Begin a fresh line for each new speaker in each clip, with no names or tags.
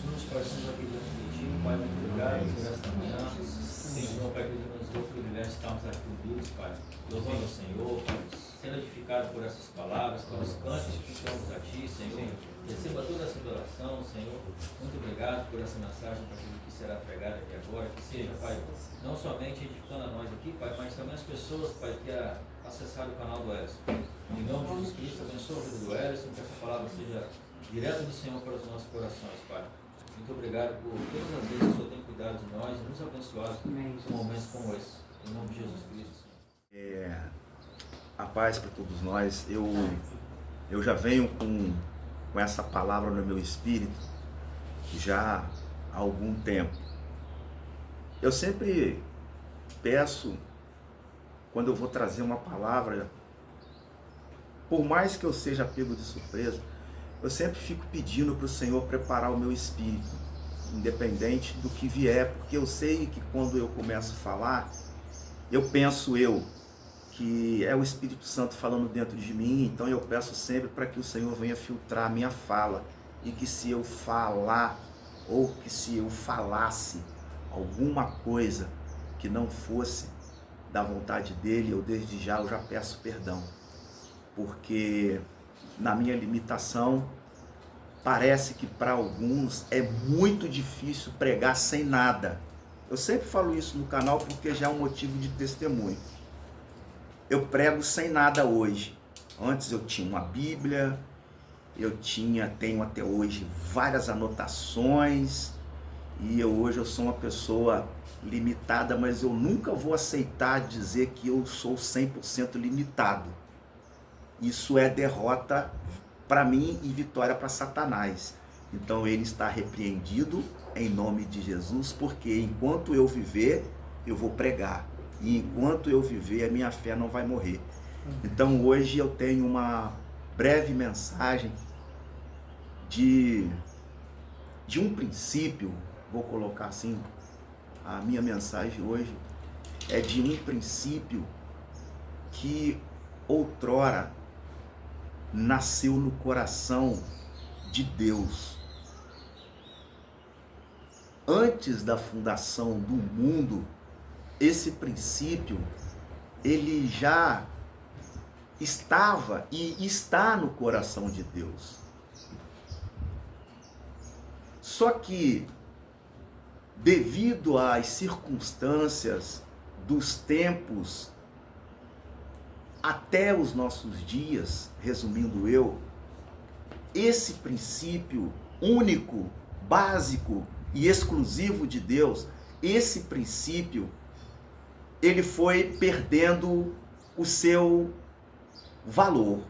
Jesus, Pai, estamos aqui diante de Ti, Pai, muito obrigado por esta manhã. Senhor, Pai, que nos deu o privilégio de estarmos aqui unidos, Pai, louvando o Senhor, Pai, sendo edificado por essas palavras, pelos cantos que chamamos a Ti, Senhor. Receba toda essa adoração, Senhor. Muito obrigado por essa mensagem, Pai, que será pregada aqui agora, que seja, Pai, não somente edificando a nós aqui, Pai, mas também as pessoas, Pai, que acessaram o canal do Ellison. Em nome de Jesus Cristo, abençoa a vida do Ellison, que essa palavra seja direto do Senhor para os nossos corações, Pai. Muito obrigado por todas as vezes que o Senhor tem cuidado de nós e nos abençoado em momentos como esse. Em nome de Jesus Cristo, Senhor.
A paz para todos nós. Eu já venho com essa palavra no meu espírito já há algum tempo. Eu sempre peço, quando eu vou trazer uma palavra, por mais que eu seja pego de surpresa, eu sempre fico pedindo para o Senhor preparar o meu espírito, independente do que vier, porque eu sei que quando eu começo a falar, eu penso que é o Espírito Santo falando dentro de mim, então eu peço sempre para que o Senhor venha filtrar a minha fala, e que se eu falar, ou que se eu falasse alguma coisa que não fosse da vontade dele, eu desde já eu já peço perdão, porque na minha limitação, parece que para alguns é muito difícil pregar sem nada. Eu sempre falo isso no canal porque já é um motivo de testemunho. Eu prego sem nada hoje. Antes eu tinha uma Bíblia, tenho até hoje várias anotações, e hoje eu sou uma pessoa limitada, mas eu nunca vou aceitar dizer que eu sou 100% limitado. Isso é derrota para mim e vitória para Satanás. Então ele está repreendido em nome de Jesus, porque enquanto eu viver, eu vou pregar. E enquanto eu viver, a minha fé não vai morrer. Então hoje eu tenho uma breve mensagem de um princípio, vou colocar assim, a minha mensagem hoje é de um princípio que outrora nasceu no coração de Deus. Antes da fundação do mundo, esse princípio, ele já estava e está no coração de Deus. Só que, devido às circunstâncias dos tempos até os nossos dias, resumindo esse princípio único, básico e exclusivo de Deus, esse princípio, ele foi perdendo o seu valor.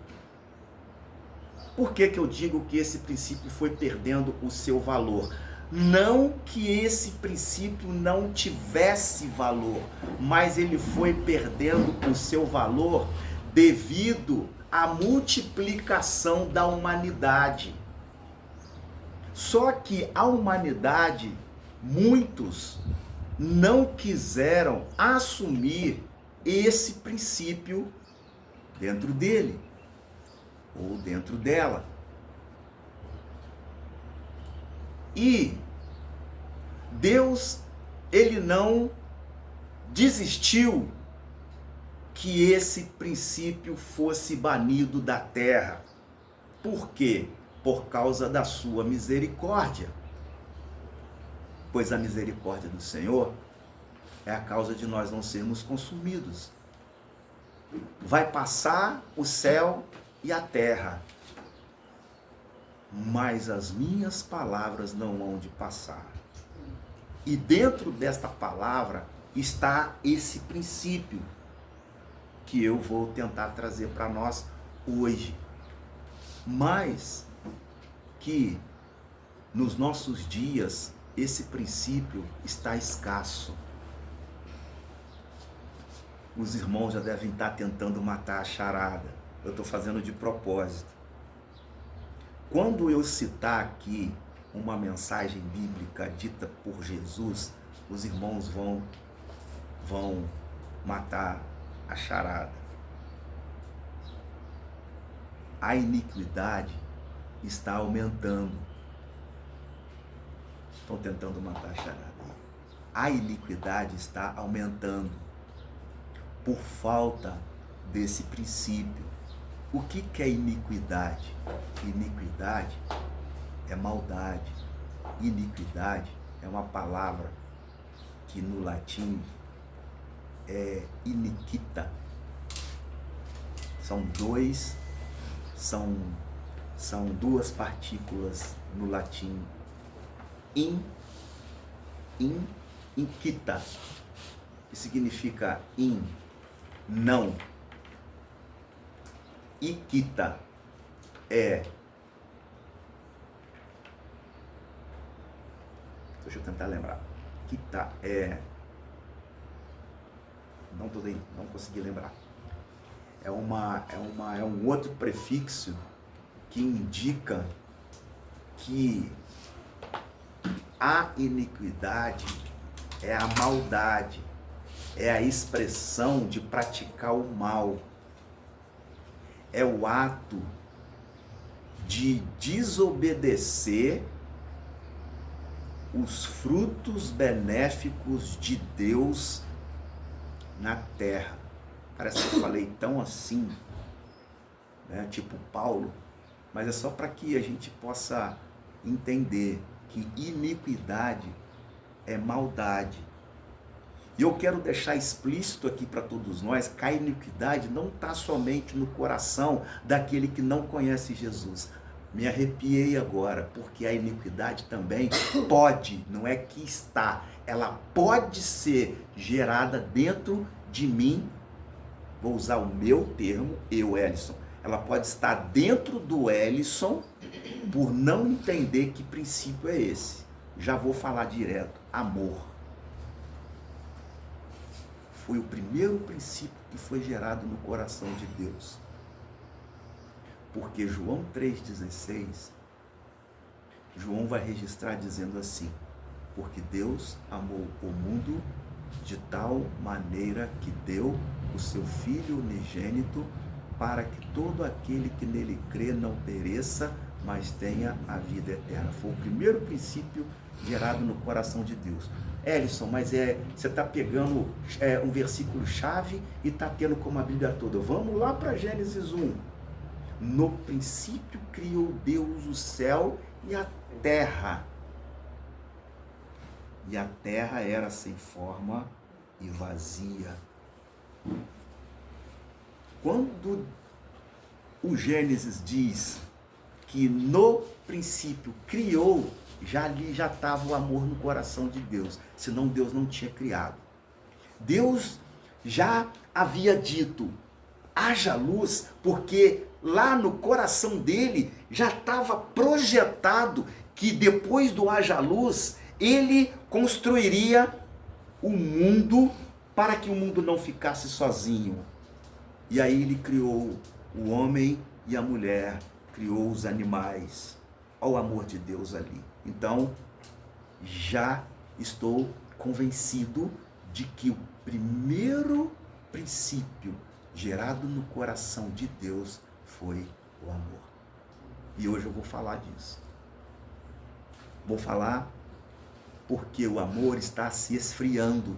Por que eu digo que esse princípio foi perdendo o seu valor? Não que esse princípio não tivesse valor, mas ele foi perdendo o seu valor devido à multiplicação da humanidade. Só que a humanidade, muitos não quiseram assumir esse princípio dentro dele ou dentro dela. E Deus, ele não desistiu que esse princípio fosse banido da terra. Por quê? Por causa da sua misericórdia. Pois a misericórdia do Senhor é a causa de nós não sermos consumidos. Vai passar o céu e a terra, mas as minhas palavras não hão de passar. E dentro desta palavra está esse princípio que eu vou tentar trazer para nós hoje. Mas que nos nossos dias esse princípio está escasso. Os irmãos já devem estar tentando matar a charada. Eu estou fazendo de propósito. Quando eu citar aqui uma mensagem bíblica dita por Jesus, os irmãos vão matar a charada. A iniquidade está aumentando. Estão tentando matar a charada. A iniquidade está aumentando por falta desse princípio. O que é iniquidade? Iniquidade é maldade. Iniquidade é uma palavra que no latim é iniquita. São duas partículas no latim. Inquita, que significa não. Iquita deixa eu tentar lembrar. Quita não consegui lembrar. É um outro prefixo que indica que a iniquidade é a maldade, é a expressão de praticar o mal, é o ato de desobedecer os frutos benéficos de Deus na terra. Parece que eu falei tão assim, né? Tipo Paulo, mas é só para que a gente possa entender que iniquidade é maldade. E eu quero deixar explícito aqui para todos nós que a iniquidade não está somente no coração daquele que não conhece Jesus. Me arrepiei agora, porque a iniquidade também pode, não é que está, ela pode ser gerada dentro de mim. Vou usar o meu termo, eu, Ellison. Ela pode estar dentro do Ellison por não entender que princípio é esse. Já vou falar direto. Amor. Foi o primeiro princípio que foi gerado no coração de Deus. Porque João 3,16, João vai registrar dizendo assim: porque Deus amou o mundo de tal maneira que deu o seu Filho unigênito, para que todo aquele que nele crê não pereça, mas tenha a vida eterna. Foi o primeiro princípio gerado no coração de Deus. Ellison, mas você está pegando um versículo-chave e está tendo como a Bíblia toda. Vamos lá para Gênesis 1. No princípio criou Deus o céu e a terra. E a terra era sem forma e vazia. Quando o Gênesis diz que no princípio criou, ali já estava o amor no coração de Deus, senão Deus não tinha criado. Deus já havia dito, haja luz, porque lá no coração dele já estava projetado que depois do haja luz, ele construiria o mundo para que o mundo não ficasse sozinho. E aí ele criou o homem e a mulher, criou os animais. Olha o amor de Deus ali. Então, já estou convencido de que o primeiro princípio gerado no coração de Deus foi o amor. E hoje eu vou falar disso. Vou falar porque o amor está se esfriando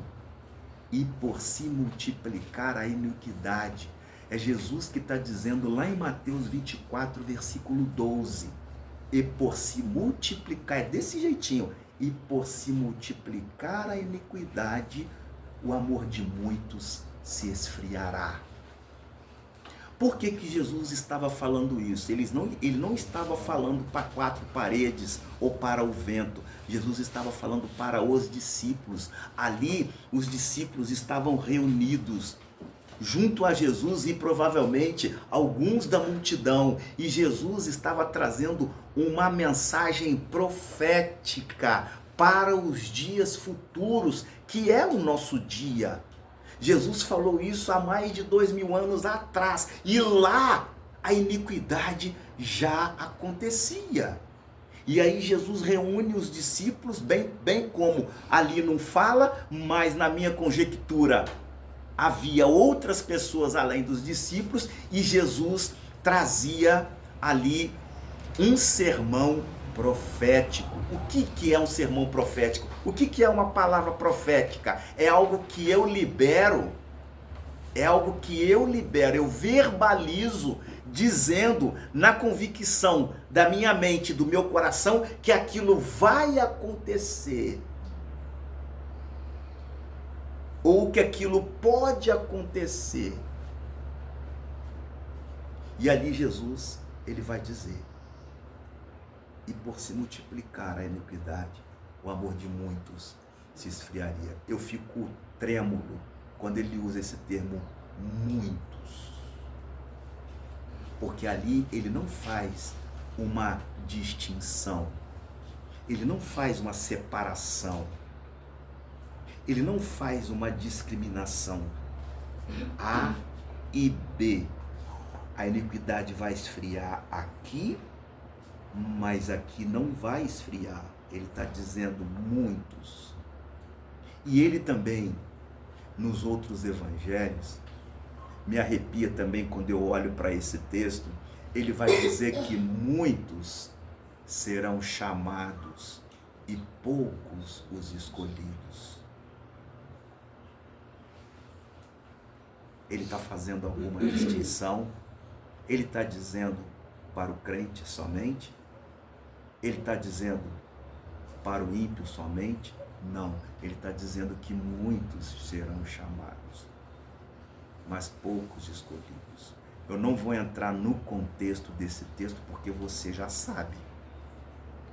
e por se multiplicar a iniquidade. É Jesus que está dizendo lá em Mateus 24, versículo 12. E por se multiplicar, é desse jeitinho, e por se multiplicar a iniquidade, o amor de muitos se esfriará. Por que Jesus estava falando isso? Ele não estava falando para quatro paredes ou para o vento. Jesus estava falando para os discípulos. Ali, os discípulos estavam reunidos junto a Jesus e provavelmente alguns da multidão. E Jesus estava trazendo uma mensagem profética para os dias futuros, que é o nosso dia. Jesus falou isso há mais de 2000 anos atrás, e lá a iniquidade já acontecia. E aí Jesus reúne os discípulos, bem como ali não fala, mas na minha conjectura havia outras pessoas além dos discípulos, e Jesus trazia ali um sermão profético. O que é um sermão profético? O que é uma palavra profética? É algo que eu libero. É algo que eu libero, eu verbalizo, dizendo na convicção da minha mente, do meu coração, que aquilo vai acontecer. Ou que aquilo pode acontecer. E ali Jesus, ele vai dizer: e por se multiplicar a iniquidade, o amor de muitos se esfriaria. Eu fico trêmulo quando ele usa esse termo muitos. Porque ali ele não faz uma distinção. Ele não faz uma separação. Ele não faz uma discriminação. A e B. A iniquidade vai esfriar aqui, mas aqui não vai esfriar. Ele está dizendo muitos. E ele também, nos outros evangelhos, me arrepia também quando eu olho para esse texto, ele vai dizer que muitos serão chamados e poucos os escolhidos. Ele está fazendo alguma distinção? Ele está dizendo para o crente somente? Ele está dizendo para o ímpio somente? Não, ele está dizendo que muitos serão chamados, mas poucos escolhidos. Eu não vou entrar no contexto desse texto, porque você já sabe.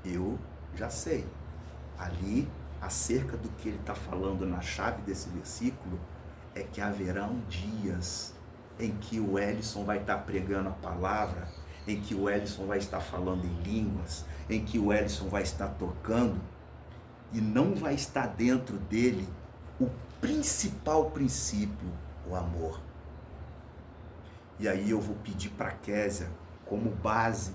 Eu já sei. Ali, acerca do que ele está falando na chave desse versículo, é que haverão dias em que o Ellison vai estar pregando a palavra, em que o Ellison vai estar falando em línguas, em que o Ellison vai estar tocando, e não vai estar dentro dele o principal princípio, o amor. E aí eu vou pedir para Késia, como base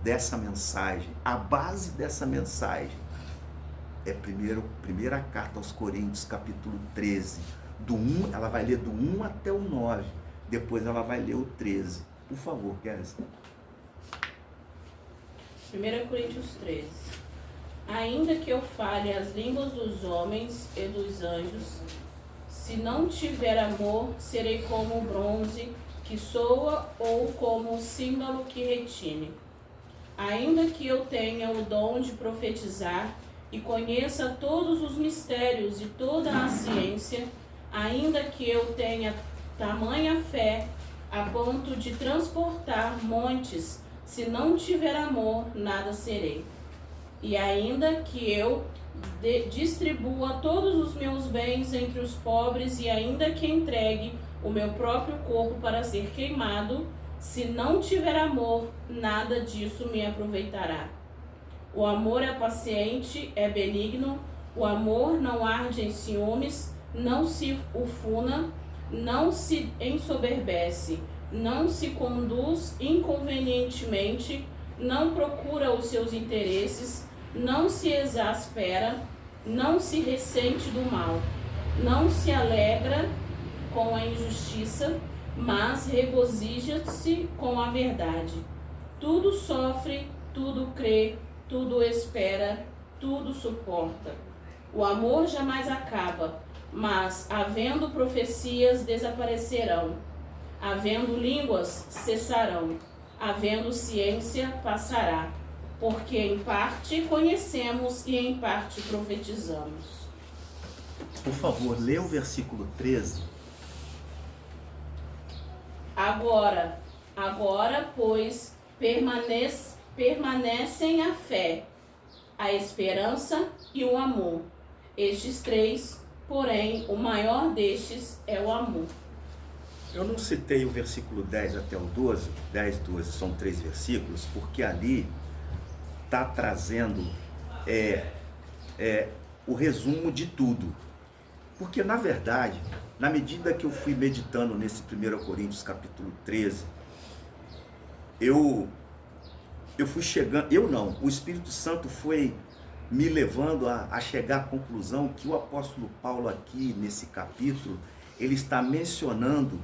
dessa mensagem, a base dessa mensagem é primeira carta aos Coríntios, capítulo 13, ela vai ler do 1 até o 9, depois ela vai ler o 13. Por favor, Késia.
1 Coríntios 13. Ainda que eu fale as línguas dos homens e dos anjos, se não tiver amor, serei como o bronze que soa ou como o símbolo que retine. Ainda que eu tenha o dom de profetizar e conheça todos os mistérios e toda a ciência, ainda que eu tenha tamanha fé a ponto de transportar montes, se não tiver amor, nada serei. E ainda que eu distribua todos os meus bens entre os pobres e ainda que entregue o meu próprio corpo para ser queimado, se não tiver amor, nada disso me aproveitará. O amor é paciente, é benigno, o amor não arde em ciúmes, não se ufuna, não se ensoberbece, não se conduz inconvenientemente, não procura os seus interesses, não se exaspera, não se ressente do mal, não se alegra com a injustiça, mas regozija-se com a verdade. Tudo sofre, tudo crê, tudo espera, tudo suporta. O amor jamais acaba, mas havendo profecias desaparecerão, havendo línguas cessarão, havendo ciência passará, porque em parte conhecemos e em parte profetizamos.
Por favor, lê o versículo 13.
Agora, pois, permanecem a fé, a esperança e o amor. Estes três, porém, o maior destes é o amor.
Eu não citei o versículo 10 até o 12, 10, 12, são 3 versículos, porque ali está trazendo o resumo de tudo. Porque, na verdade, na medida que eu fui meditando nesse 1 Coríntios capítulo 13, eu fui chegando, o Espírito Santo foi me levando a chegar à conclusão que o apóstolo Paulo aqui, nesse capítulo, ele está mencionando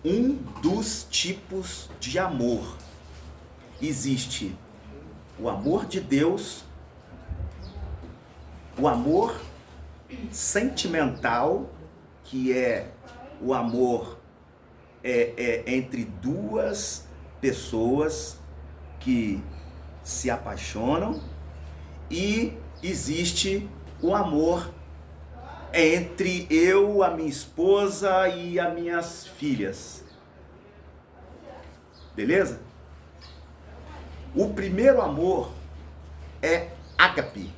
um dos tipos de amor. Existe o amor de Deus, o amor sentimental, que é o amor entre duas pessoas que se apaixonam, e existe o amor entre eu, a minha esposa e as minhas filhas. Beleza? O primeiro amor é ágape,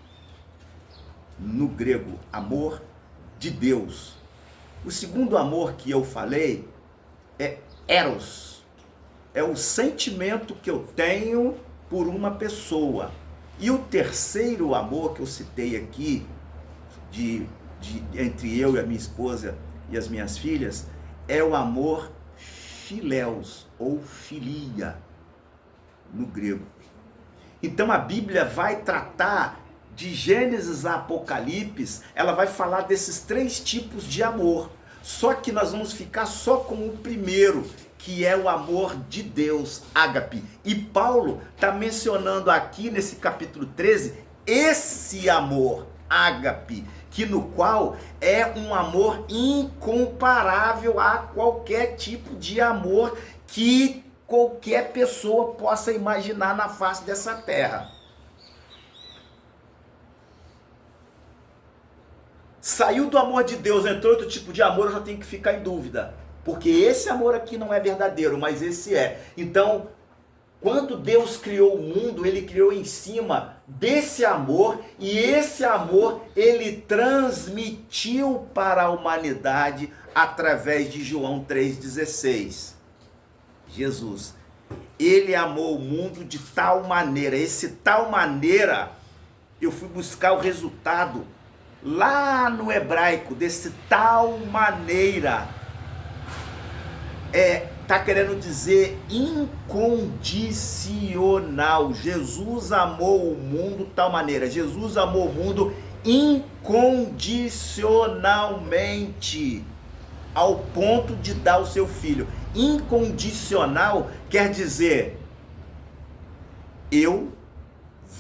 no grego, amor de Deus. O segundo amor que eu falei é eros, é o sentimento que eu tenho por uma pessoa. E o terceiro amor que eu citei aqui, entre eu e a minha esposa e as minhas filhas, é o amor filéus ou filia no grego. Então a Bíblia vai tratar de Gênesis a Apocalipse, ela vai falar desses três tipos de amor. Só que nós vamos ficar só com o primeiro, que é o amor de Deus, ágape. E Paulo está mencionando aqui nesse capítulo 13 esse amor, ágape, que no qual é um amor incomparável a qualquer tipo de amor que qualquer pessoa possa imaginar na face dessa terra. Saiu do amor de Deus, entrou outro tipo de amor, eu já tenho que ficar em dúvida. Porque esse amor aqui não é verdadeiro, mas esse é. Então, quando Deus criou o mundo, ele criou em cima desse amor, e esse amor ele transmitiu para a humanidade através de João 3,16. Jesus, ele amou o mundo de tal maneira, esse tal maneira, eu fui buscar o resultado lá no hebraico, desse tal maneira, está querendo dizer incondicional. Jesus amou o mundo de tal maneira, Jesus amou o mundo incondicionalmente, ao ponto de dar o seu filho. Incondicional quer dizer, eu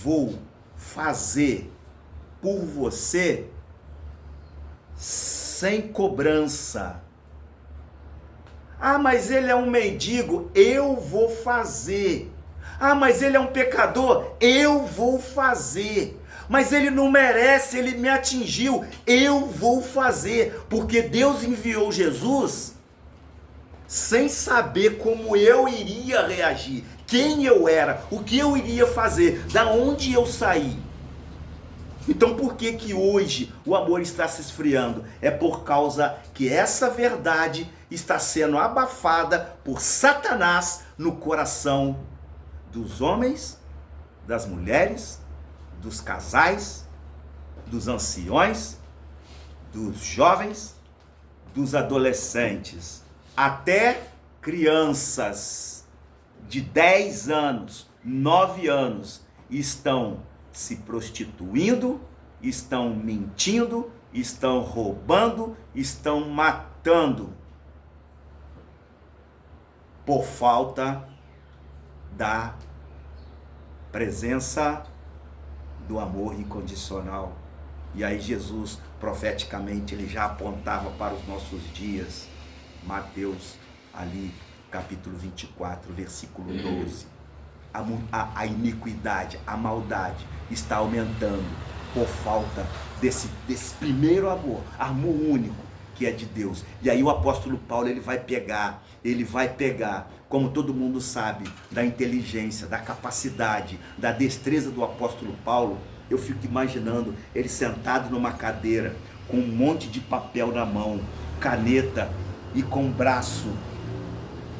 vou fazer por você sem cobrança. Ah, mas ele é um mendigo, eu vou fazer. Ah, mas ele é um pecador, eu vou fazer. Mas ele não merece, ele me atingiu, eu vou fazer. Porque Deus enviou Jesus sem saber como eu iria reagir, quem eu era, o que eu iria fazer, da onde eu saí. Então por que que hoje o amor está se esfriando? É por causa que essa verdade está sendo abafada por Satanás no coração dos homens, das mulheres, dos casais, dos anciões, dos jovens, dos adolescentes, até crianças de 10 anos, 9 anos, estão se prostituindo, estão mentindo, estão roubando, estão matando por falta da presença do amor incondicional. E aí Jesus, profeticamente, ele já apontava para os nossos dias. Mateus, ali, capítulo 24, versículo 12. A iniquidade, a maldade está aumentando por falta desse primeiro amor único que é de Deus. E aí o apóstolo Paulo ele vai pegar, como todo mundo sabe, da inteligência, da capacidade, da destreza do apóstolo Paulo. Eu fico imaginando ele sentado numa cadeira, com um monte de papel na mão, caneta e com o braço,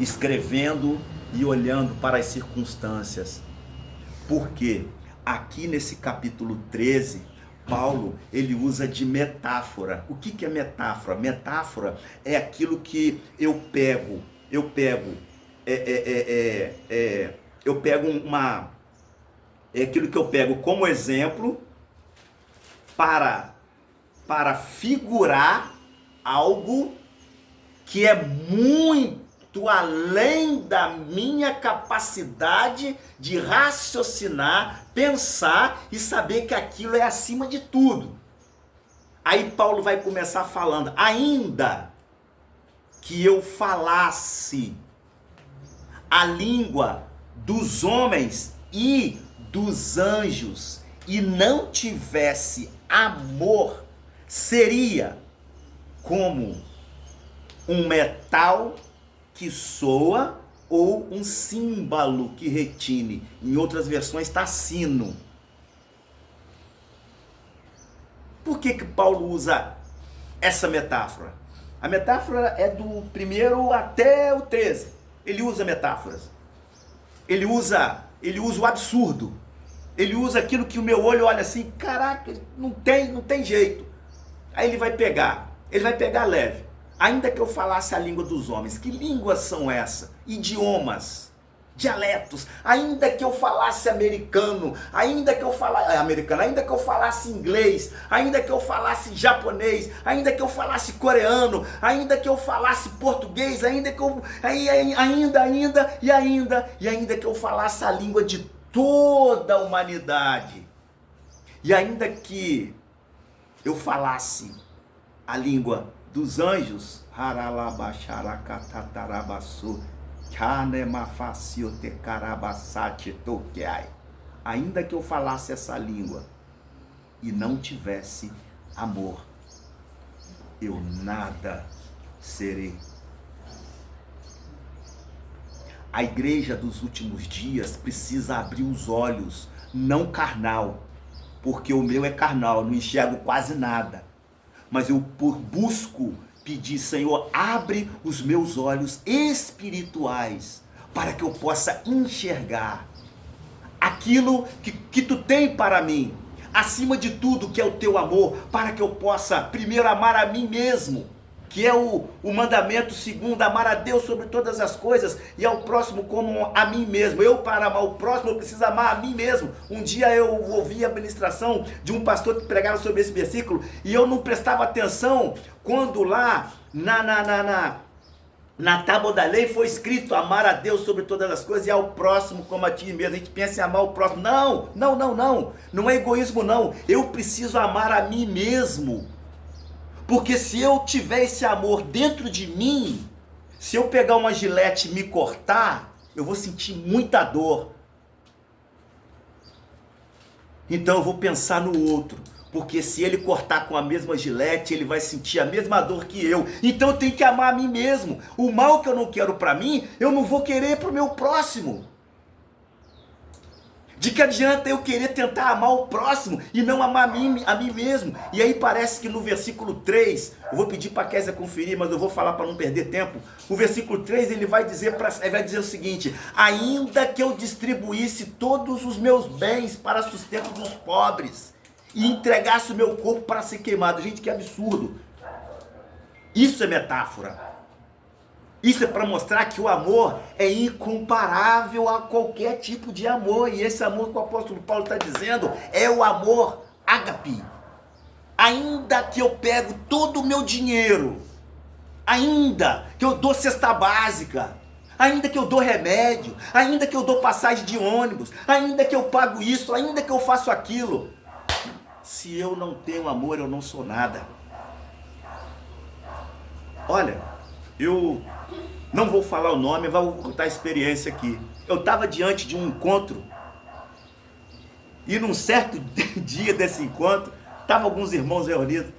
escrevendo e olhando para as circunstâncias. Porque aqui nesse capítulo 13, Paulo, ele usa de metáfora. O que é metáfora? Metáfora é aquilo que eu pego aquilo que eu pego como exemplo para figurar algo que é muito muito além da minha capacidade de raciocinar, pensar e saber que aquilo é acima de tudo. Aí Paulo vai começar falando, ainda que eu falasse a língua dos homens e dos anjos e não tivesse amor, seria como um metal que soa ou um símbolo que retine. Em outras versões está sino. Por que Paulo usa essa metáfora? A metáfora é do 1 até o 13. Ele usa metáforas. Ele usa o absurdo. Ele usa aquilo que o meu olho olha assim, caraca, não tem jeito. Aí ele vai pegar leve. Ainda que eu falasse a língua dos homens, que línguas são essas? Idiomas, dialetos. Ainda que eu falasse americano, ainda que eu falasse inglês, ainda que eu falasse japonês, ainda que eu falasse coreano, ainda que eu falasse português, ainda que eu falasse a língua de toda a humanidade. E ainda que eu falasse a língua dos anjos, ainda que eu falasse essa língua e não tivesse amor, eu nada serei. A igreja dos últimos dias precisa abrir os olhos, não carnal, porque o meu é carnal, não enxergo quase nada. Mas eu busco pedir, Senhor, abre os meus olhos espirituais para que eu possa enxergar aquilo que tu tem para mim, acima de tudo que é o teu amor, para que eu possa primeiro amar a mim mesmo, que é o mandamento segundo, amar a Deus sobre todas as coisas e ao próximo como a mim mesmo. Eu, para amar o próximo, eu preciso amar a mim mesmo. Um dia eu ouvi a ministração de um pastor que pregava sobre esse versículo e eu não prestava atenção quando lá na tábua da lei foi escrito amar a Deus sobre todas as coisas e ao próximo como a ti mesmo. A gente pensa em amar o próximo. Não é egoísmo não. Eu preciso amar a mim mesmo. Porque se eu tiver esse amor dentro de mim, se eu pegar uma gilete e me cortar, eu vou sentir muita dor. Então eu vou pensar no outro, porque se ele cortar com a mesma gilete, ele vai sentir a mesma dor que eu. Então eu tenho que amar a mim mesmo. O mal que eu não quero para mim, eu não vou querer para o meu próximo. De que adianta eu querer tentar amar o próximo e não amar a mim mesmo? E aí parece que no versículo 3, eu vou pedir para a Kézia conferir, mas eu vou falar para não perder tempo. O versículo 3 ele vai dizer o seguinte: ainda que eu distribuísse todos os meus bens para sustento dos pobres e entregasse o meu corpo para ser queimado. Gente, que absurdo. Isso é metáfora. Isso é para mostrar que o amor é incomparável a qualquer tipo de amor. E esse amor que o apóstolo Paulo está dizendo é o amor ágape. Ainda que eu pego todo o meu dinheiro, ainda que eu dou cesta básica, ainda que eu dou remédio, ainda que eu dou passagem de ônibus, ainda que eu pago isso, ainda que eu faço aquilo, se eu não tenho amor, eu não sou nada. Olha, eu não vou falar o nome, vou contar a experiência aqui. Eu estava diante de um encontro e num certo dia desse encontro, estavam alguns irmãos reunidos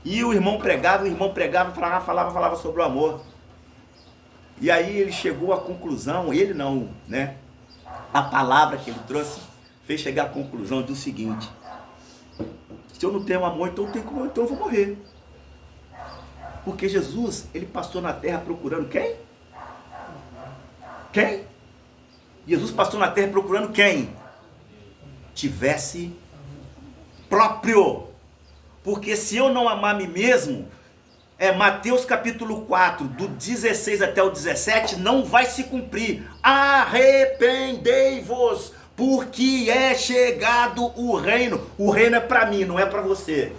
e o irmão pregava, falava sobre o amor. E aí ele chegou à conclusão, ele não, né? A palavra que ele trouxe fez chegar à conclusão do seguinte: se eu não tenho amor, então eu vou morrer. Porque Jesus, ele passou na terra procurando quem? Quem? Jesus passou na terra procurando quem? Tivesse próprio. Porque se eu não amar a mim mesmo, Mateus capítulo 4, do 16 até o 17, não vai se cumprir. Arrependei-vos, porque é chegado o reino. O reino é para mim, não é para você.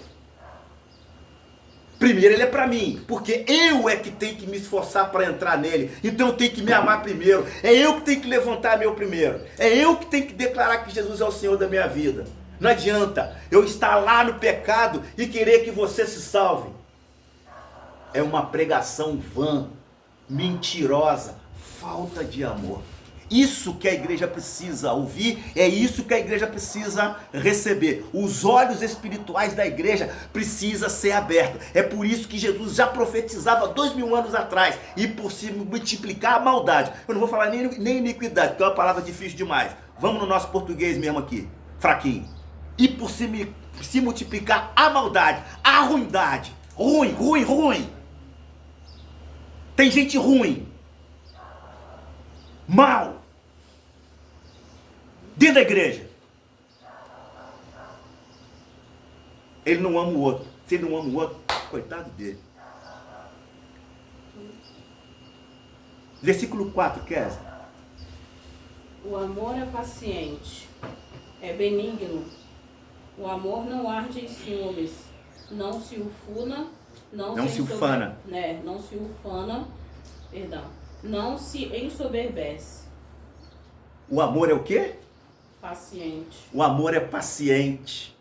Primeiro ele é para mim, porque eu é que tenho que me esforçar para entrar nele. Então eu tenho que me amar primeiro. É eu que tenho que levantar meu primeiro. É eu que tenho que declarar que Jesus é o Senhor da minha vida. Não adianta eu estar lá no pecado e querer que você se salve. É uma pregação vã, mentirosa, falta de amor. Isso que a igreja precisa ouvir, é isso que a igreja precisa receber. Os olhos espirituais da igreja precisam ser abertos. É por isso que Jesus já profetizava 2000 anos atrás. E por se multiplicar a maldade. Eu não vou falar nem iniquidade, porque é uma palavra difícil demais. Vamos no nosso português mesmo aqui, fraquinho. E por se multiplicar a maldade, a ruindade. Ruim. Tem gente ruim. Mal. Dentro da igreja. Ele não ama o outro. Se ele não ama o outro, coitado dele. Versículo 4, Kézia.
O amor é paciente, é benigno. O amor não arde em ciúmes, não se ufana, não se ufana, não se ensoberbece.
O amor é o quê?
Paciente.
O amor é paciente.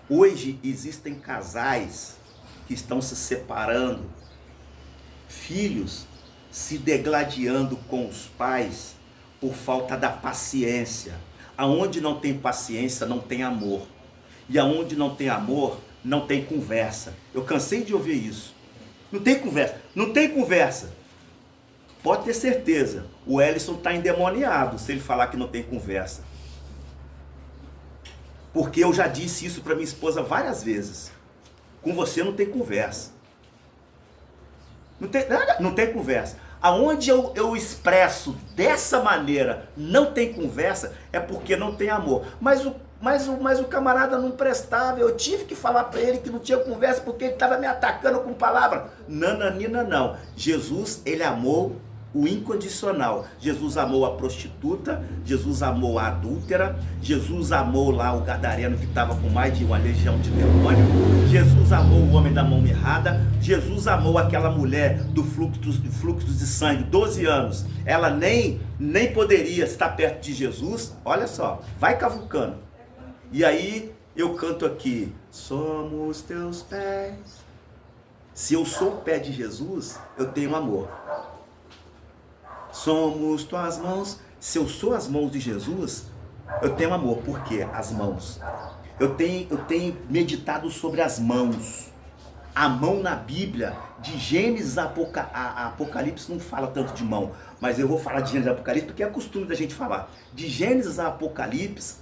Hoje existem casais que estão se separando, filhos se degladiando com os pais por falta da paciência. Aonde não tem paciência, não tem amor. E aonde não tem amor, não tem conversa. Eu cansei de ouvir isso. Não tem conversa. Pode ter certeza, o Ellison está endemoniado se ele falar que não tem conversa. Porque eu já disse isso para minha esposa várias vezes. Com você não tem conversa. Não tem conversa. Aonde eu expresso dessa maneira, não tem conversa, é porque não tem amor. Mas o camarada não prestava, eu tive que falar para ele que não tinha conversa porque ele estava me atacando com palavra. Nananina não. Jesus, ele amou o incondicional. Jesus amou a prostituta, Jesus amou a adúltera, Jesus amou lá o gadareno que estava com mais de uma legião de demônio, Jesus amou o homem da mão mirrada, Jesus amou aquela mulher do fluxo de sangue, 12 anos, ela nem poderia estar perto de Jesus. Olha só, vai cavucando. E aí eu canto aqui, somos teus pés. Se eu sou o pé de Jesus, eu tenho amor. Somos tuas mãos. Se eu sou as mãos de Jesus, eu tenho amor. Por quê? As mãos. Eu tenho meditado sobre as mãos. A mão na Bíblia, de Gênesis a Apocalipse, não fala tanto de mão. Mas eu vou falar de Gênesis a Apocalipse porque é costume da gente falar. De Gênesis a Apocalipse,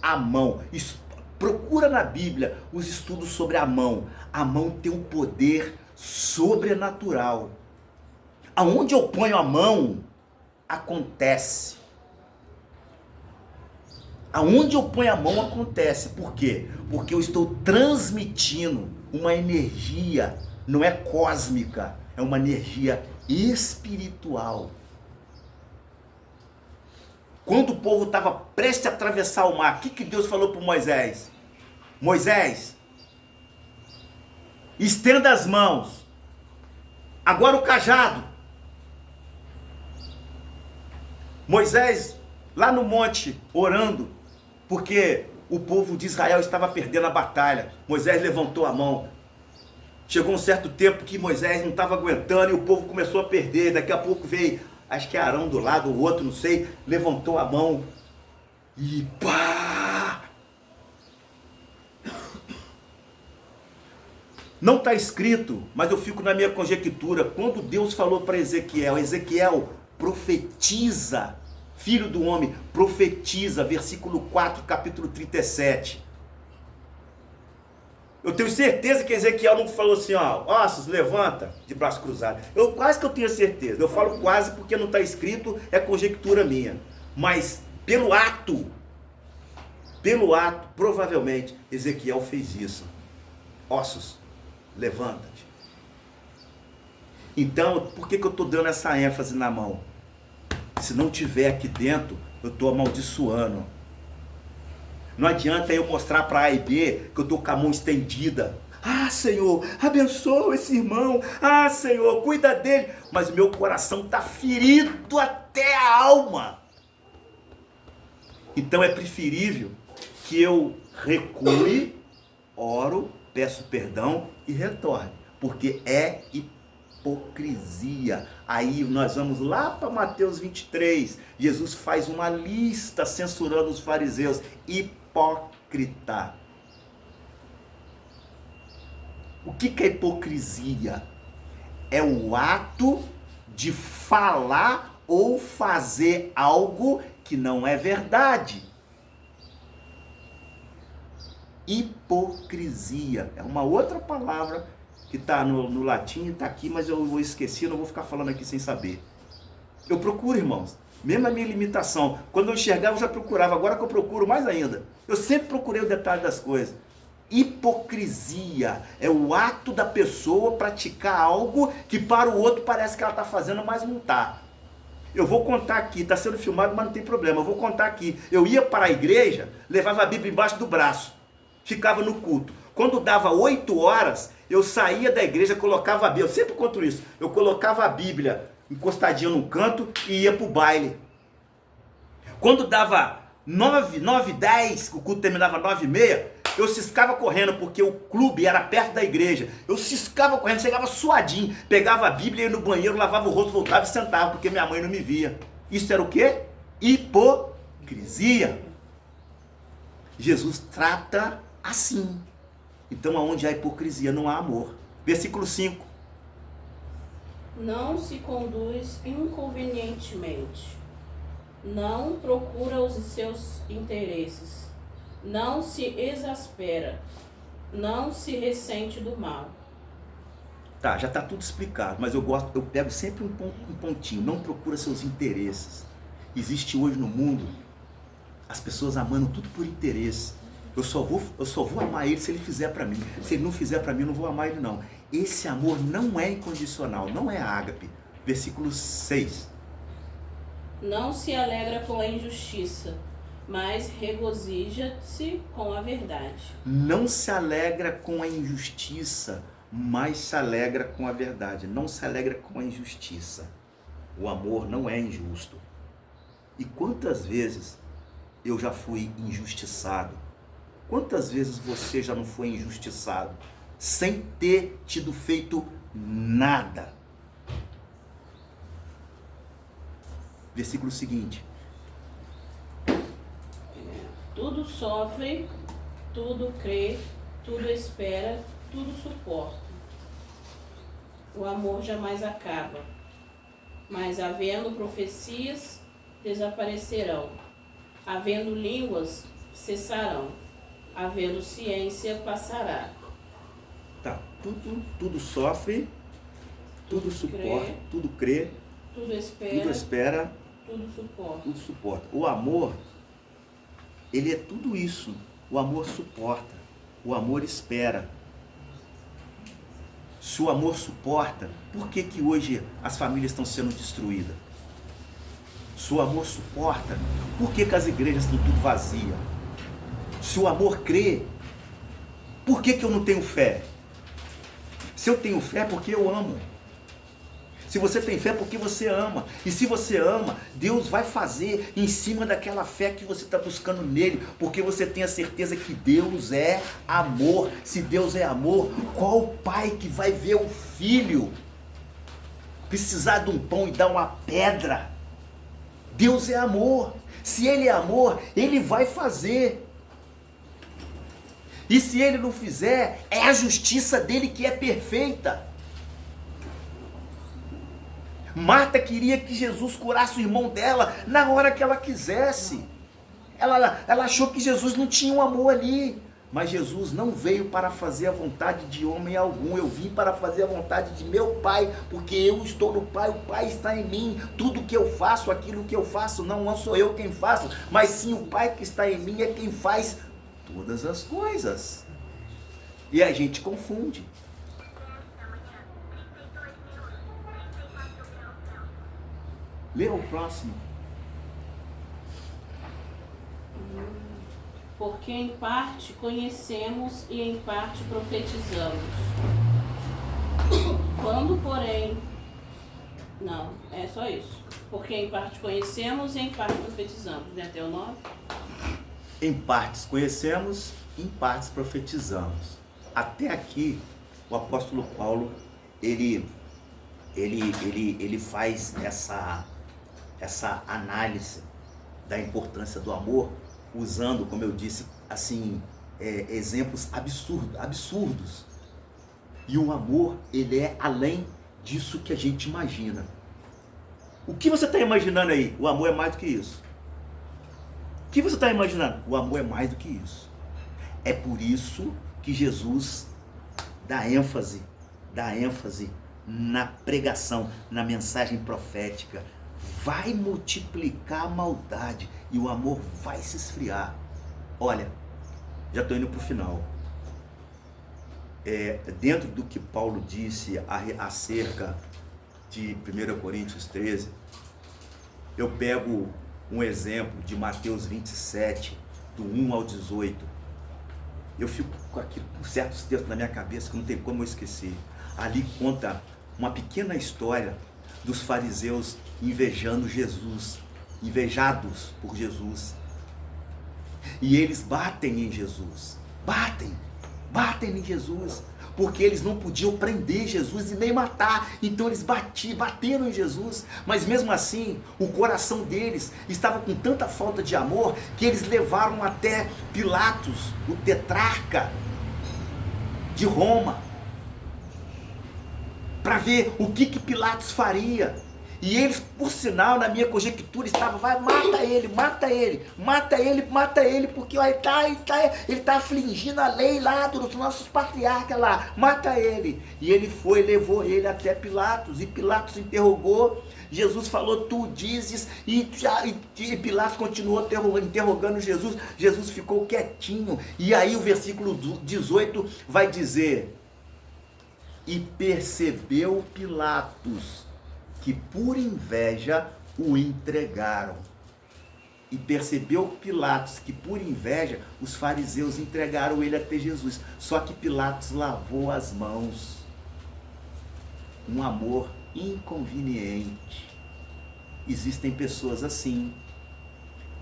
a mão. Procura na Bíblia os estudos sobre a mão. A mão tem um poder sobrenatural. Aonde eu ponho a mão, acontece. Aonde eu ponho a mão, acontece. Por quê? Porque eu estou transmitindo uma energia, não é cósmica, é uma energia espiritual. Quando o povo estava prestes a atravessar o mar, o que Deus falou para Moisés? Moisés, estenda as mãos. Agora o cajado. Moisés, lá no monte, orando, porque o povo de Israel estava perdendo a batalha. Moisés levantou a mão. Chegou um certo tempo que Moisés não estava aguentando e o povo começou a perder. Daqui a pouco veio, acho que Arão do lado, o outro, não sei, levantou a mão e pá! Não está escrito, mas eu fico na minha conjectura. Quando Deus falou para Ezequiel, Ezequiel, profetiza, filho do homem, profetiza, versículo 4, capítulo 37. Eu tenho certeza que Ezequiel não falou assim, ó, ossos, levanta, de braço cruzado. Quase que eu tenho certeza. Eu falo quase porque não está escrito, é conjectura minha. Mas pelo ato, provavelmente, Ezequiel fez isso. Ossos, levanta-te. Então, por que eu estou dando essa ênfase na mão? Se não tiver aqui dentro, eu estou amaldiçoando. Não adianta eu mostrar para A e B que eu estou com a mão estendida. Ah, Senhor, abençoa esse irmão. Ah, Senhor, cuida dele. Mas o meu coração está ferido até a alma. Então é preferível que eu recue, oro, peço perdão e retorne. Porque é hipocrisia. Aí nós vamos lá para Mateus 23. Jesus faz uma lista censurando os fariseus. Hipócrita. O que é hipocrisia? É o ato de falar ou fazer algo que não é verdade. Hipocrisia é uma outra palavra que está no latim, está aqui, mas eu vou esquecer, não vou ficar falando aqui sem saber. Eu procuro, irmãos, mesmo a minha limitação. Quando eu enxergava, eu já procurava. Agora que eu procuro mais ainda. Eu sempre procurei o detalhe das coisas. Hipocrisia é o ato da pessoa praticar algo que para o outro parece que ela está fazendo, mas não está. Eu vou contar aqui, está sendo filmado, mas não tem problema. Eu vou contar aqui. Eu ia para a igreja, levava a Bíblia embaixo do braço, ficava no culto. Quando dava 8 horas, eu saía da igreja, colocava a Bíblia. Eu sempre conto isso. Eu colocava a Bíblia encostadinha no canto e ia para o baile. Quando dava 9, 10, o culto terminava 9h30, eu ciscava correndo, porque o clube era perto da igreja. Eu ciscava correndo, chegava suadinho, pegava a Bíblia, ia no banheiro, lavava o rosto, voltava e sentava, porque minha mãe não me via. Isso era o quê? Hipocrisia. Jesus trata assim. Então, aonde há hipocrisia, não há amor. Versículo 5.
Não se conduz inconvenientemente. Não procura os seus interesses. Não se exaspera. Não se ressente do mal.
Tá, já está tudo explicado, mas eu pego sempre um pontinho. Não procura seus interesses. Existe hoje no mundo as pessoas amando tudo por interesse. Eu só vou amar ele se ele fizer para mim. Se ele não fizer para mim, eu não vou amar ele não. Esse amor não é incondicional, não é ágape. Versículo 6.
Não se alegra com a injustiça, mas regozija-se com a verdade.
Não se alegra com a injustiça, mas se alegra com a verdade. Não se alegra com a injustiça. O amor não é injusto. E quantas vezes eu já fui injustiçado? Quantas vezes você já não foi injustiçado sem ter tido feito nada? Versículo seguinte.
Tudo sofre, tudo crê, tudo espera, tudo suporta. O amor jamais acaba, mas havendo profecias, desaparecerão. Havendo línguas, cessarão. Havendo ciência, passará.
Tá, tudo sofre, tudo suporta, tudo crê,
tudo espera, tudo
suporta. O amor, ele é tudo isso. O amor suporta, o amor espera. Se o amor suporta, por que hoje as famílias estão sendo destruídas? Se o amor suporta, por que as igrejas estão tudo vazias? Se o amor crê, por que eu não tenho fé? Se eu tenho fé, é porque eu amo. Se você tem fé, é porque você ama. E se você ama, Deus vai fazer em cima daquela fé que você está buscando nele, porque você tem a certeza que Deus é amor. Se Deus é amor, qual pai que vai ver o filho precisar de um pão e dar uma pedra? Deus é amor. Se ele é amor, ele vai fazer. E se ele não fizer, é a justiça dele que é perfeita. Marta queria que Jesus curasse o irmão dela na hora que ela quisesse. Ela achou que Jesus não tinha um amor ali. Mas Jesus não veio para fazer a vontade de homem algum. Eu vim para fazer a vontade de meu Pai, porque eu estou no Pai, o Pai está em mim. Tudo que eu faço, aquilo que eu faço, não sou eu quem faço, mas sim o Pai que está em mim é quem faz todas as coisas. E a gente confunde. Lê o próximo.
porque em parte conhecemos e em parte profetizamos. Quando, porém... Não, é só isso. Porque em parte conhecemos e em parte profetizamos. Né? Até o 9.
Em partes conhecemos, em partes profetizamos. Até aqui, o apóstolo Paulo, ele faz essa análise da importância do amor, usando, como eu disse, assim, exemplos absurdos. E o amor, ele é além disso que a gente imagina. O que você está imaginando aí? O amor é mais do que isso. O que você está imaginando? O amor é mais do que isso. É por isso que Jesus dá ênfase na pregação, na mensagem profética. Vai multiplicar a maldade e o amor vai se esfriar. Olha, já estou indo para o final. Dentro do que Paulo disse acerca de 1 Coríntios 13, eu pego um exemplo de Mateus 27, do 1 ao 18. Eu fico com certos textos na minha cabeça que não tem como eu esquecer. Ali conta uma pequena história dos fariseus invejando Jesus, invejados por Jesus. E eles batem em Jesus, batem em Jesus, porque eles não podiam prender Jesus e nem matar, então eles bateram em Jesus, mas mesmo assim, o coração deles estava com tanta falta de amor, que eles levaram até Pilatos, o tetrarca de Roma, para ver o que Pilatos faria. E eles, por sinal, na minha conjectura, estavam, mata ele, porque ó, ele tá afligindo a lei lá dos nossos patriarcas lá, mata ele. E ele foi, levou ele até Pilatos, e Pilatos interrogou, Jesus falou, tu dizes, e Pilatos continuou interrogando Jesus, Jesus ficou quietinho, e aí o versículo 18 vai dizer, e percebeu Pilatos que por inveja o entregaram. E percebeu Pilatos que por inveja os fariseus entregaram ele até Jesus. Só que Pilatos lavou as mãos. Um amor inconveniente. Existem pessoas assim,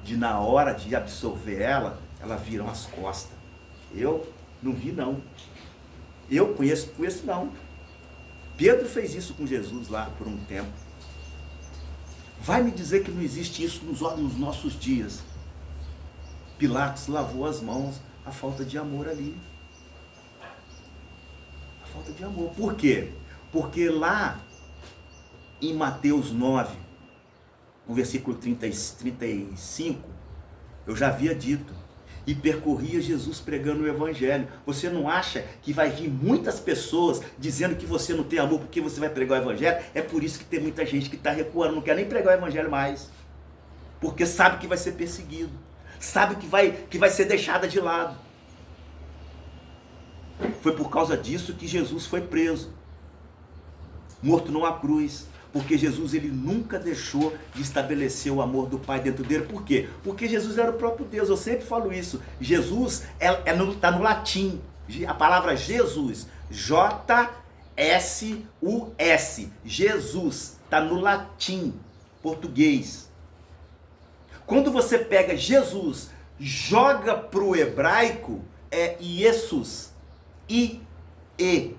de na hora de absorver ela viram as costas. Eu não vi não. Eu conheço não. Pedro fez isso com Jesus lá por um tempo. Vai me dizer que não existe isso nos nossos dias. Pilatos lavou as mãos, a falta de amor ali. A falta de amor. Por quê? Porque lá em Mateus 9, no versículo 35, eu já havia dito, e percorria Jesus pregando o evangelho. Você não acha que vai vir muitas pessoas dizendo que você não tem amor porque você vai pregar o evangelho? É por isso que tem muita gente que está recuando, não quer nem pregar o evangelho mais, porque sabe que vai ser perseguido, sabe que vai ser deixada de lado. Foi por causa disso que Jesus foi preso, morto numa cruz, porque Jesus, ele nunca deixou de estabelecer o amor do Pai dentro dele. Por quê? Porque Jesus era o próprio Deus. Eu sempre falo isso. Jesus está no latim. A palavra Jesus, J-S-U-S. Jesus está no latim, português. Quando você pega Jesus, joga para o hebraico, é Iesus, I-E-Sus,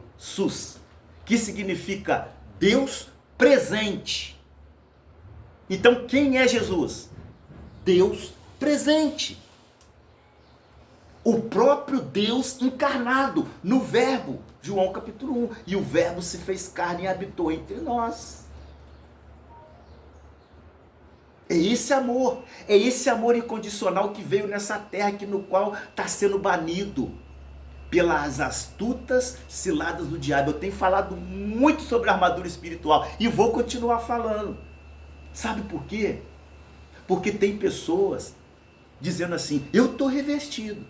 que significa Deus presente. Então quem é Jesus? Deus presente. O próprio Deus encarnado no Verbo, João capítulo 1. E o Verbo se fez carne e habitou entre nós. É esse amor incondicional que veio nessa terra, que no qual está sendo banido pelas astutas ciladas do diabo. Eu tenho falado muito sobre a armadura espiritual e vou continuar falando. Sabe por quê? Porque tem pessoas dizendo assim, eu estou revestido,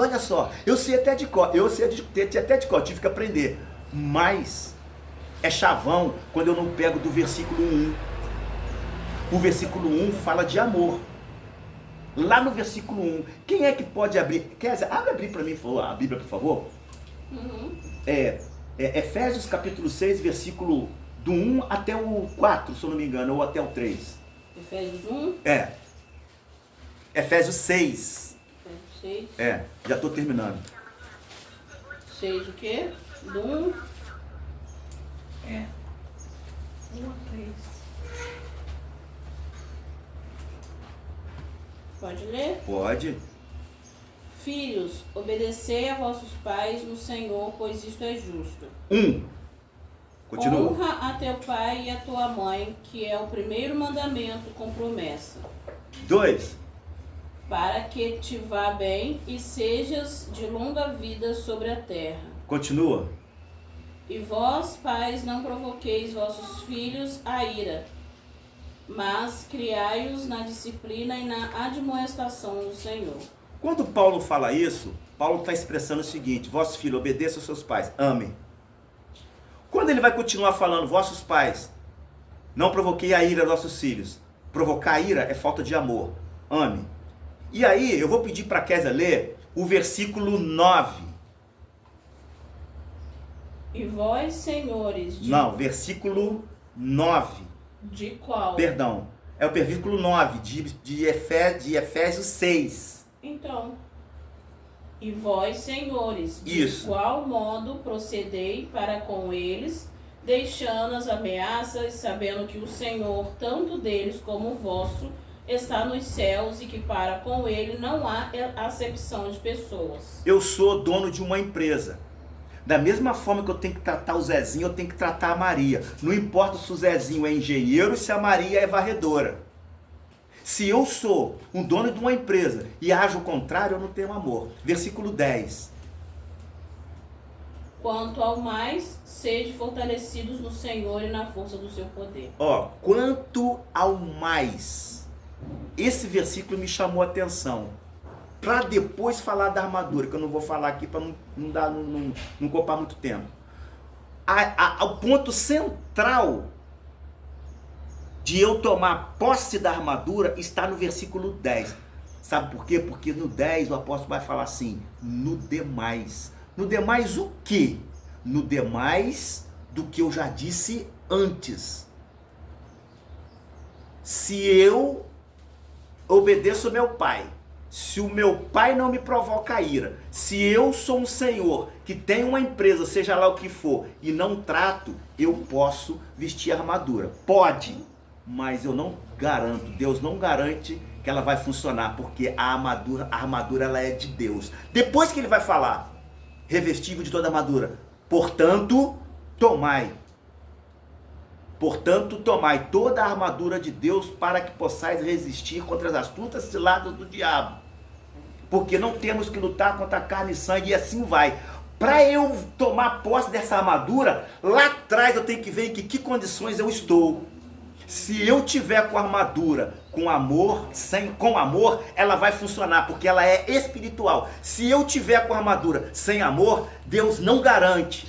olha só, eu sei até de cor, tive que aprender, mas é chavão quando eu não pego do versículo 1. O versículo 1 fala de amor. Lá no versículo 1. Quem é que pode abrir? Kézia, abre para mim a Bíblia, por favor. Efésios capítulo 6, versículo do 1 até o 4, se eu não me engano, ou até o 3.
Efésios 1?
Efésios 6.
Efésios 6.
Já estou terminando.
6 o quê? Do 1? 1 a 3. Pode ler?
Pode.
Filhos, obedecei a vossos pais no Senhor, pois isto é justo.
1. Continua.
Honra a teu pai e a tua mãe, que é o primeiro mandamento com promessa.
2.
Para que te vá bem e sejas de longa vida sobre a terra.
Continua.
E vós, pais, não provoqueis vossos filhos a ira, mas criai-os na disciplina e na admoestação do Senhor.
Quando Paulo fala isso, Paulo está expressando o seguinte: vossos filhos, obedeçam aos seus pais, amem. Quando ele vai continuar falando, vossos pais, não provoquei a ira dos vossos filhos. Provocar a ira é falta de amor. Ame. E aí, eu vou pedir para a Kézia ler o versículo 9.
E vós, senhores...
Não, versículo 9.
De qual?
Perdão, é o versículo 9 de Efésios 6.
Então, e vós, senhores, de
Isso.
qual modo procedei para com eles, deixando as ameaças, sabendo que o Senhor, tanto deles como o vosso, está nos céus e que para com ele não há acepção de pessoas.
Eu sou dono de uma empresa. Da mesma forma que eu tenho que tratar o Zezinho, eu tenho que tratar a Maria. Não importa se o Zezinho é engenheiro, se a Maria é varredora. Se eu sou um dono de uma empresa e ajo o contrário, eu não tenho amor. Versículo 10.
Quanto ao mais, sede fortalecidos no Senhor e na força do seu poder.
Quanto ao mais. Esse versículo me chamou a atenção. Para depois falar da armadura, que eu não vou falar aqui para não ocupar muito tempo. O ponto central de eu tomar posse da armadura está no versículo 10. Sabe por quê? Porque no 10 o apóstolo vai falar assim: no demais. No demais o quê? No demais do que eu já disse antes. Se eu obedeço ao meu pai, se o meu pai não me provoca ira, se eu sou um senhor que tem uma empresa, seja lá o que for, e não trato, eu posso vestir a armadura. Pode, mas eu não garanto, Deus não garante que ela vai funcionar, porque a armadura ela é de Deus. Depois que ele vai falar, revestível de toda a armadura, portanto, tomai toda a armadura de Deus para que possais resistir contra as astutas ciladas do diabo. Porque não temos que lutar contra carne e sangue, e assim vai. Para eu tomar posse dessa armadura, lá atrás eu tenho que ver em que condições eu estou. Se eu tiver com a armadura, com amor, com amor, ela vai funcionar, porque ela é espiritual. Se eu tiver com a armadura sem amor, Deus não garante.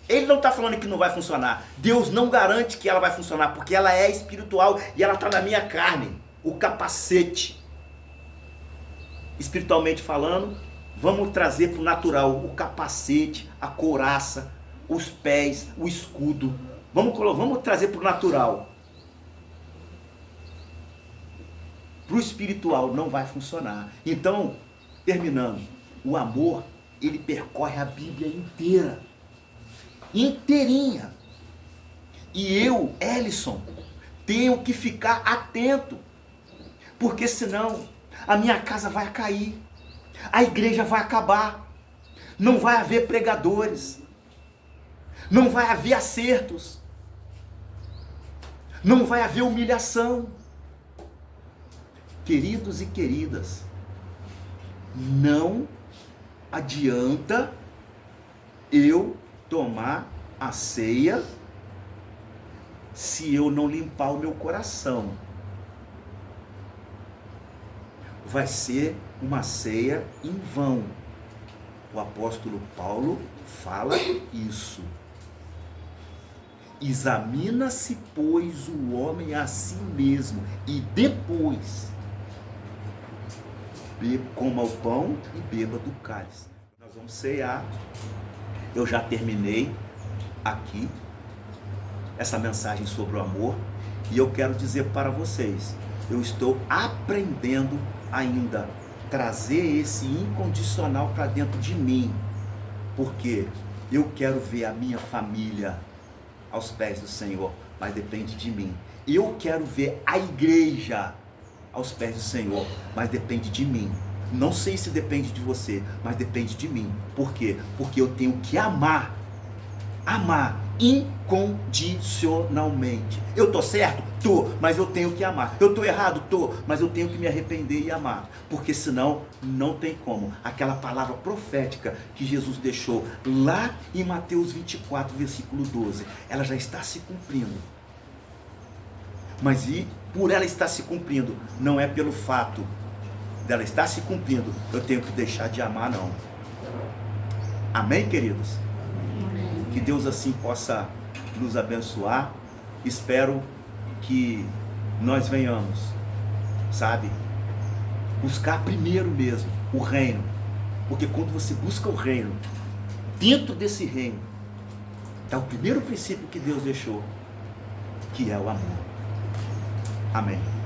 Ele não está falando que não vai funcionar. Deus não garante que ela vai funcionar, porque ela é espiritual e ela está na minha carne. O capacete, espiritualmente falando, vamos trazer para o natural. O capacete, a couraça, os pés, o escudo. Vamos trazer para o natural. Para o espiritual não vai funcionar. Então, terminando, o amor, ele percorre a Bíblia inteira. Inteirinha. E eu, Ellison, tenho que ficar atento, porque senão a minha casa vai cair, a igreja vai acabar, não vai haver pregadores, não vai haver acertos, não vai haver humilhação. Queridos e queridas, não adianta eu tomar a ceia se eu não limpar o meu coração. Vai ser uma ceia em vão. O apóstolo Paulo fala isso. Examina-se, pois, o homem a si mesmo, e depois coma o pão e beba do cálice. Nós vamos cear. Eu já terminei aqui essa mensagem sobre o amor e eu quero dizer para vocês, eu estou aprendendo ainda trazer esse incondicional para dentro de mim, porque eu quero ver a minha família aos pés do Senhor, mas depende de mim. Eu quero ver a igreja aos pés do Senhor, mas depende de mim. Não sei se depende de você, mas depende de mim. Por quê? Porque eu tenho que amar incondicionalmente. Eu tô certo? Tô, mas eu tenho que amar. Eu tô errado? Tô, mas eu tenho que me arrepender e amar, porque senão não tem como. Aquela palavra profética que Jesus deixou lá em Mateus 24, versículo 12, ela já está se cumprindo. Mas e por ela estar se cumprindo, não é pelo fato dela estar se cumprindo, eu tenho que deixar de amar, não. Amém, queridos? Amém. Que Deus assim possa nos abençoar. Espero que nós venhamos, sabe, buscar primeiro mesmo o reino. Porque quando você busca o reino, dentro desse reino está o primeiro princípio que Deus deixou, que é o amor. Amém.